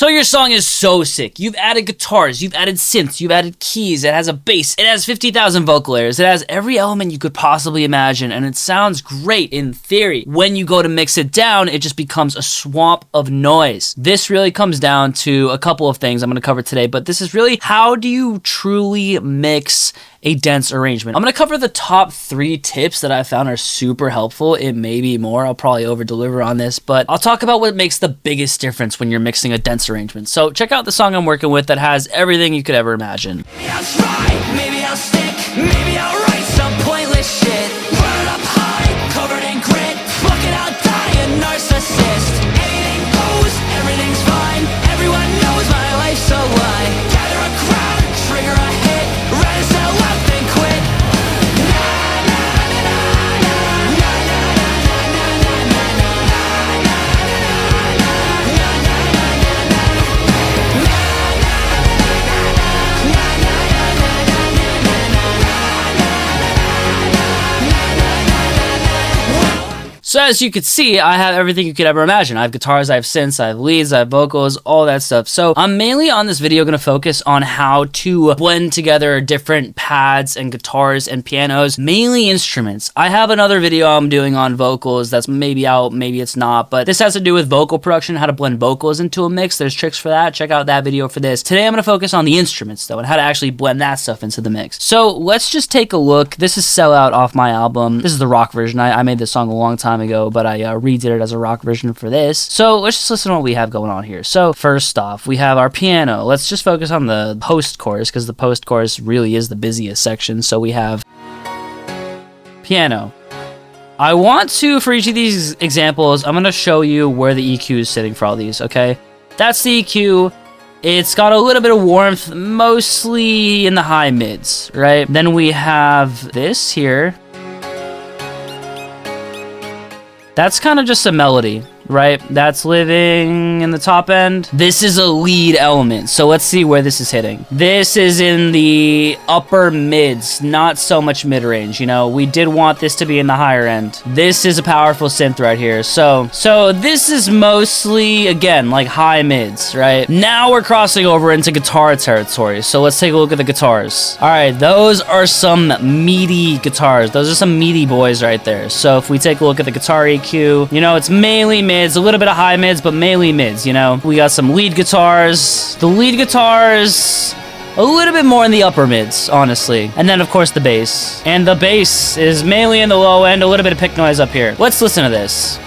So your song is so sick. You've added guitars, you've added synths, you've added keys, it has a bass, it has 50,000 vocal layers, it has every element you could possibly imagine, and it sounds great in theory. When you go to mix it down, it just becomes a swamp of noise. This really comes down to a couple of things I'm going to cover today, but this is really how do you truly mix a dense arrangement. I'm going to cover the top 3 tips that I found are super helpful. It may be more. I'll probably over deliver on this, but I'll talk about what makes the biggest difference when you're mixing a dense arrangement. So check out the song I'm working with that has everything you could ever imagine. Maybe I'll try, maybe I'll stick, maybe I'll write some pointless shit. Run it up high, covered in grit, fucking I'll die a narcissist. Anything goes, everything's fine, everyone knows my life's a lie. Gather a crowd, trigger a hit, write a sell out, then quit. So as you can see, I have everything you could ever imagine. I have guitars, I have synths, I have leads, I have vocals, all that stuff. So I'm mainly on this video going to focus on how to blend together different pads and guitars and pianos, mainly instruments. I have another video I'm doing on vocals that's maybe out, maybe it's not, but this has to do with vocal production, how to blend vocals into a mix. There's tricks for that. Check out that video for this. Today I'm going to focus on the instruments though and how to actually blend that stuff into the mix. So let's just take a look. This is Sell Out off my album. This is the rock version. I made this song a long time ago, but I redid it as a rock version for this. So let's just listen to what we have going on here. So first off, we have our piano. Let's just focus on the post chorus because the post chorus really is the busiest section. So we have piano. I want to, for each of these examples, I'm going to show you where the EQ is sitting for all these, okay? That's the EQ. It's got a little bit of warmth, mostly in the high mids, right? Then we have this here. That's kind of just a melody, right? That's living in the top end. This is a lead element, so let's see where this is hitting. This is in the upper mids, not so much mid-range, you know? We did want this to be in the higher end. This is a powerful synth right here. So this is mostly, again, like high mids, right? Now we're crossing over into guitar territory, so let's take a look at the guitars. All right, those are some meaty guitars. Those are some meaty boys right there. So if we take a look at the guitar EQ, you know, it's mainly mids, a little bit of high mids, but mainly mids, you know? We got some lead guitars. The lead guitars, a little bit more in the upper mids, honestly. And then, of course, the bass. And the bass is mainly in the low end, a little bit of pick noise up here. Let's listen to this.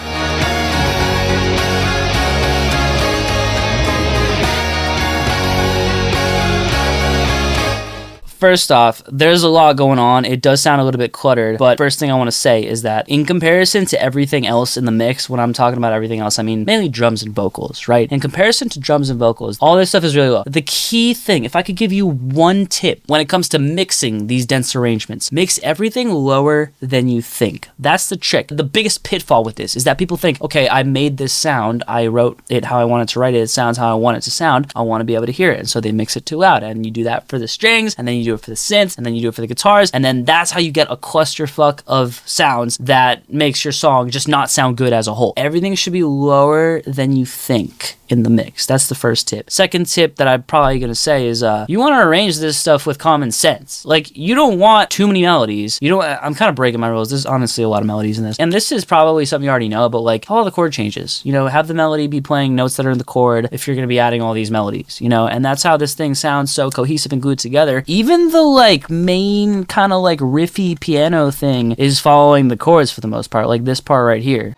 First off, there's a lot going on. It does sound a little bit cluttered, but first thing I want to say is that in comparison to everything else in the mix, when I'm talking about everything else, I mean mainly drums and vocals, right? In comparison to drums and vocals, all this stuff is really low. The key thing, if I could give you one tip when it comes to mixing these dense arrangements, mix everything lower than you think. That's the trick. The biggest pitfall with this is that people think, okay, I made this sound, I wrote it how I wanted to write it, it sounds how I want it to sound, I want to be able to hear it, and so they mix it too loud, and you do that for the strings, and then you do it for the synths, and then you do it for the guitars, and then that's how you get a clusterfuck of sounds that makes your song just not sound good as a whole. Everything should be lower than you think in the mix. That's the first tip. Second tip that I'm probably gonna say is you want to arrange this stuff with common sense. Like, you don't want too many melodies. You don't. I'm kind of breaking my rules. There's honestly a lot of melodies in this, and this is probably something you already know, but like, follow the chord changes. You know, have the melody be playing notes that are in the chord if you're gonna be adding all these melodies, you know, and that's how this thing sounds so cohesive and glued together. Even the like main kind of like riffy piano thing is following the chords for the most part, like this part right here.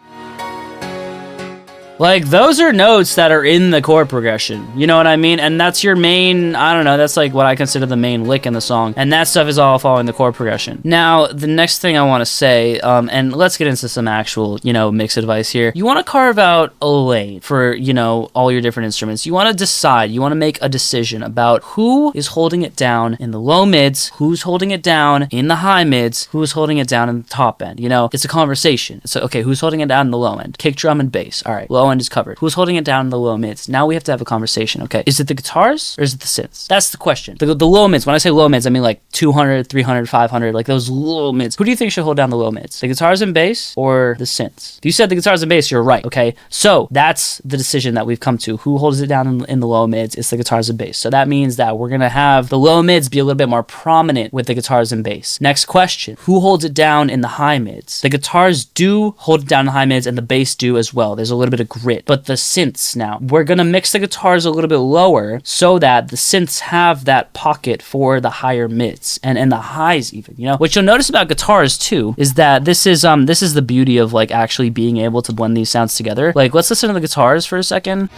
Like, those are notes that are in the chord progression, you know what I mean? And that's your main, I don't know, that's like what I consider the main lick in the song. And that stuff is all following the chord progression. Now, the next thing I want to say, and let's get into some actual, you know, mix advice here. You want to carve out a lane for, you know, all your different instruments. You want to decide, you want to make a decision about who is holding it down in the low mids, who's holding it down in the high mids, who's holding it down in the top end. You know, it's a conversation. So, okay, who's holding it down in the low end? Kick, drum, and bass. All right, low low end is covered. Who's holding it down in the low mids? Now we have to have a conversation, okay? Is it the guitars or is it the synths? That's the question. The low mids, when I say low mids, I mean like 200, 300, 500, like those low mids. Who do you think should hold down the low mids? The guitars and bass or the synths? If you said the guitars and bass, you're right, okay? So that's the decision that we've come to. Who holds it down in the low mids? It's the guitars and bass. So that means that we're gonna have the low mids be a little bit more prominent with the guitars and bass. Next question, who holds it down in the high mids? The guitars do hold it down in the high mids and the bass do as well. There's a little bit of grit. But the synths now, we're gonna mix the guitars a little bit lower so that the synths have that pocket for the higher mids and the highs even, you know? What you'll notice about guitars too is that this is the beauty of like actually being able to blend these sounds together. Like let's listen to the guitars for a second.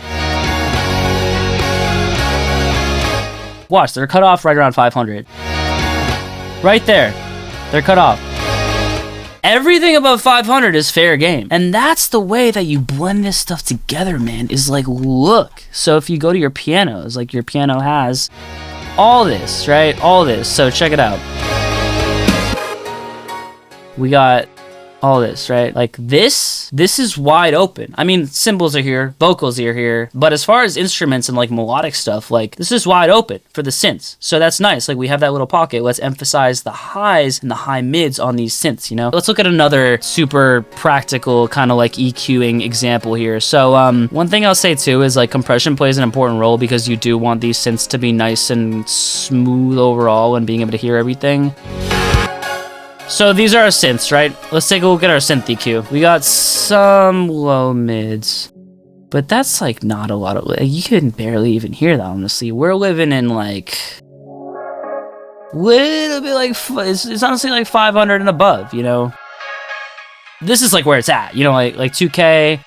Watch, they're cut off right around 500. Right there. They're cut off. Everything above 500 is fair game. And that's the way that you blend this stuff together, man, is like, look. So if you go to your pianos, like your piano has all this, right? All this. So check it out. We got all this, right? Like this is wide open. I mean, cymbals are here, vocals are here, but as far as instruments and like melodic stuff, like this is wide open for the synths. So that's nice. Like we have that little pocket. Let's emphasize the highs and the high mids on these synths, you know? Let's look at another super practical kind of like EQing example here. So one thing I'll say too is like compression plays an important role because you do want these synths to be nice and smooth overall and being able to hear everything. So these are our synths, right? Let's take a look at our synth EQ. We got some low mids, but that's like not a lot of, you can barely even hear that, honestly. We're living in like, little bit like, it's honestly like 500 and above, you know? This is like where it's at, you know, like 2K,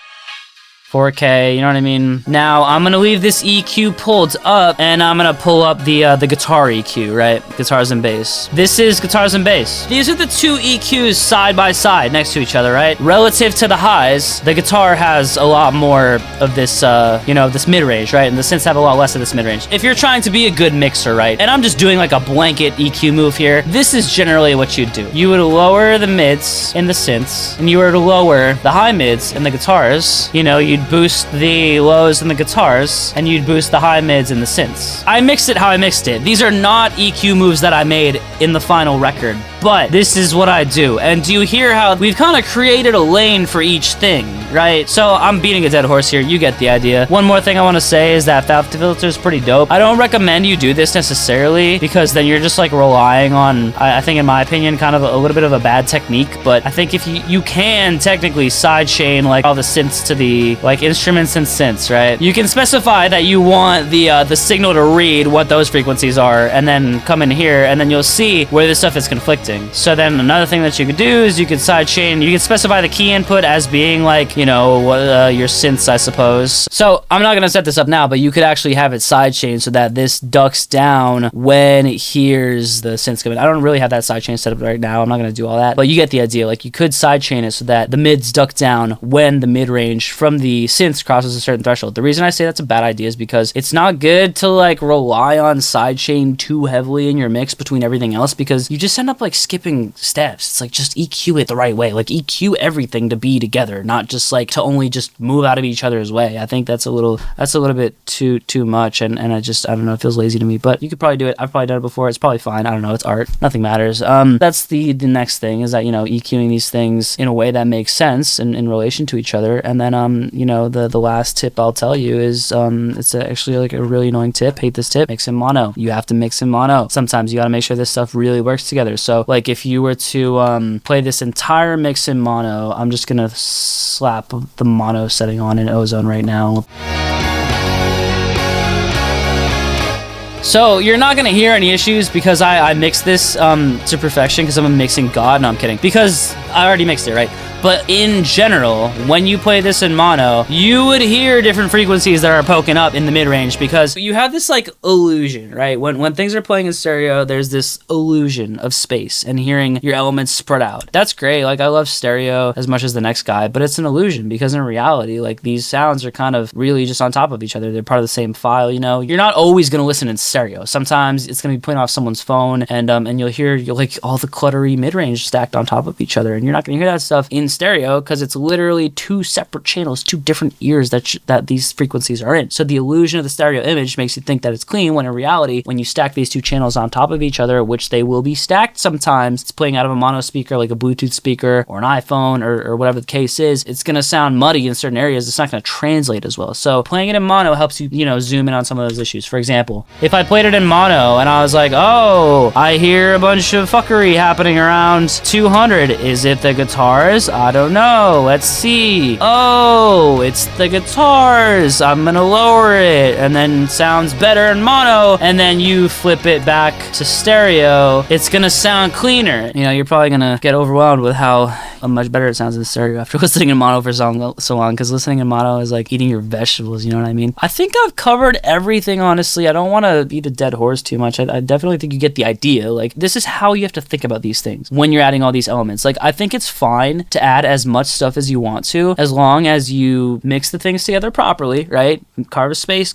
4K, you know what I mean? Now, I'm gonna leave this EQ pulled up, and I'm gonna pull up the guitar EQ, right? Guitars and bass. This is guitars and bass. These are the two EQs side by side next to each other, right? Relative to the highs, the guitar has a lot more of this, you know, this mid-range, right? And the synths have a lot less of this mid-range. If you're trying to be a good mixer, right? And I'm just doing like a blanket EQ move here, this is generally what you'd do. You would lower the mids in the synths, and you were to lower the high mids in the guitars. You know, you'd boost the lows in the guitars, and you'd boost the high mids in the synths. I mixed it how I mixed it. These are not EQ moves that I made in the final record, but this is what I do. And do you hear how we've kind of created a lane for each thing, right? So I'm beating a dead horse here. You get the idea. One more thing I want to say is that Valve Filter is pretty dope. I don't recommend you do this necessarily because then you're just like relying on, I think in my opinion, kind of a little bit of a bad technique. But I think if you can technically sidechain like all the synths to the like instruments and synths, right? You can specify that you want the signal to read what those frequencies are, and then come in here, and then you'll see where this stuff is conflicting. So then another thing that you could do is you could sidechain. You can specify the key input as being like, you know, your synths, I suppose. So I'm not gonna set this up now, but you could actually have it sidechain so that this ducks down when it hears the synths coming. I don't really have that sidechain set up right now. I'm not gonna do all that, but you get the idea. Like you could sidechain it so that the mids duck down when the mid range from the synths crosses a certain threshold. The reason I say that's a bad idea is because it's not good to like rely on sidechain too heavily in your mix between everything else, because you just end up like skipping steps. It's like just EQ it the right way. Like EQ everything to be together, not just like to only just move out of each other's way. I think that's a little bit too much, and I don't know, it feels lazy to me, but you could probably do it. I've probably done it before. It's probably fine. I don't know, it's art. Nothing matters. That's the next thing, is that, you know, EQing these things in a way that makes sense in relation to each other. And then you know, the last tip I'll tell you is it's actually like a really annoying tip. Hate this tip. Mix in mono. You have to mix in mono. Sometimes you got to make sure this stuff really works together. So like if you were to play this entire mix in mono, I'm just gonna slap the mono setting on in Ozone right now. So you're not gonna hear any issues because I mixed this to perfection because I'm a mixing god. No, I'm kidding. Because I already mixed it, right? But in general, when you play this in mono, you would hear different frequencies that are poking up in the mid-range, because you have this like illusion, right? When things are playing in stereo, there's this illusion of space and hearing your elements spread out. That's great. Like I love stereo as much as the next guy, but it's an illusion because in reality, like these sounds are kind of really just on top of each other. They're part of the same file, you know? You're not always gonna listen in stereo. Sometimes it's gonna be playing off someone's phone, and you'll hear like all the cluttery mid-range stacked on top of each other, and you're not gonna hear that stuff in stereo because it's literally two separate channels, two different ears that these frequencies are in. So the illusion of the stereo image makes you think that it's clean, when in reality, when you stack these two channels on top of each other, which they will be stacked sometimes, it's playing out of a mono speaker like a Bluetooth speaker or an iPhone or whatever the case is, it's going to sound muddy in certain areas. It's not going to translate as well. So playing it in mono helps you, zoom in on some of those issues. For example, if I played it in mono and I was like, oh, I hear a bunch of fuckery happening around 200. Is it the guitars? I don't know. Let's see. Oh, it's the guitars. I'm going to lower it, and then sounds better in mono, and then you flip it back to stereo. It's going to sound cleaner. You're probably going to get overwhelmed with how much better it sounds in stereo after listening in mono for so long, because listening in mono is like eating your vegetables, you know what I mean? I think I've covered everything, honestly. I don't want to beat a dead horse too much. I definitely think you get the idea. Like, this is how you have to think about these things when you're adding all these elements. Like, I think it's fine to add as much stuff as you want to, as long as you mix the things together properly, right? Carve space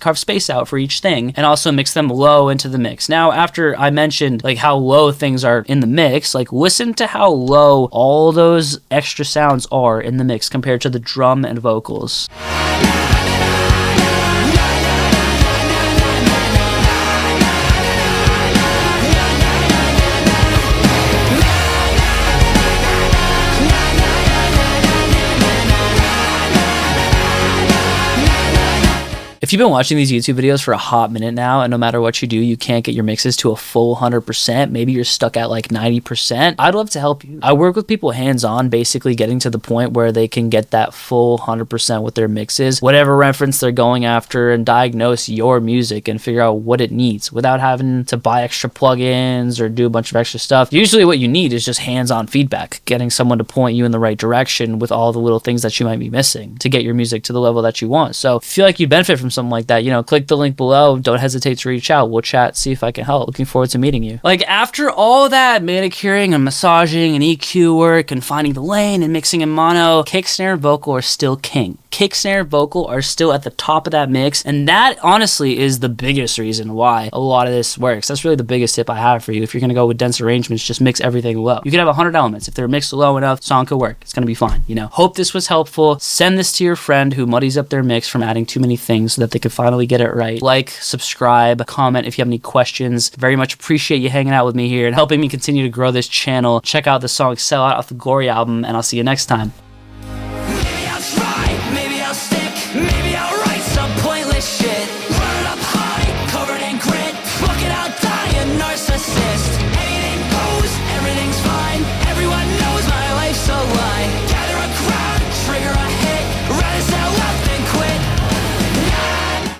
out for each thing, and also mix them low into the mix. Now, after I mentioned like how low things are in the mix, like listen to how low all those extra sounds are in the mix compared to the drum and vocals. If you've been watching these YouTube videos for a hot minute now, and no matter what you do, you can't get your mixes to a full 100%, maybe you're stuck at like 90%, I'd love to help you. I work with people hands-on, basically getting to the point where they can get that full 100% with their mixes, whatever reference they're going after, and diagnose your music and figure out what it needs without having to buy extra plugins or do a bunch of extra stuff. Usually what you need is just hands-on feedback, getting someone to point you in the right direction with all the little things that you might be missing to get your music to the level that you want. So if you feel like you'd benefit from something like that, click the link below. Don't hesitate to reach out. We'll chat, see if I can help. Looking forward to meeting you. Like, after all that manicuring and massaging and EQ work and finding the lane and mixing in mono, kick, snare, and vocal are still king. Kick, snare, and vocal are still at the top of that mix, and that honestly is the biggest reason why a lot of this works. That's really the biggest tip I have for you. If you're gonna go with dense arrangements, just mix everything low. You could have 100 elements. If they're mixed low enough, song could work. It's gonna be fine. Hope this was helpful. Send this to your friend who muddies up their mix from adding too many things so that they can finally get it right. Like, subscribe, comment if you have any questions. Very much appreciate you hanging out with me here and helping me continue to grow this channel. Check out the song Sell Out off the Glory album, and I'll see you next time.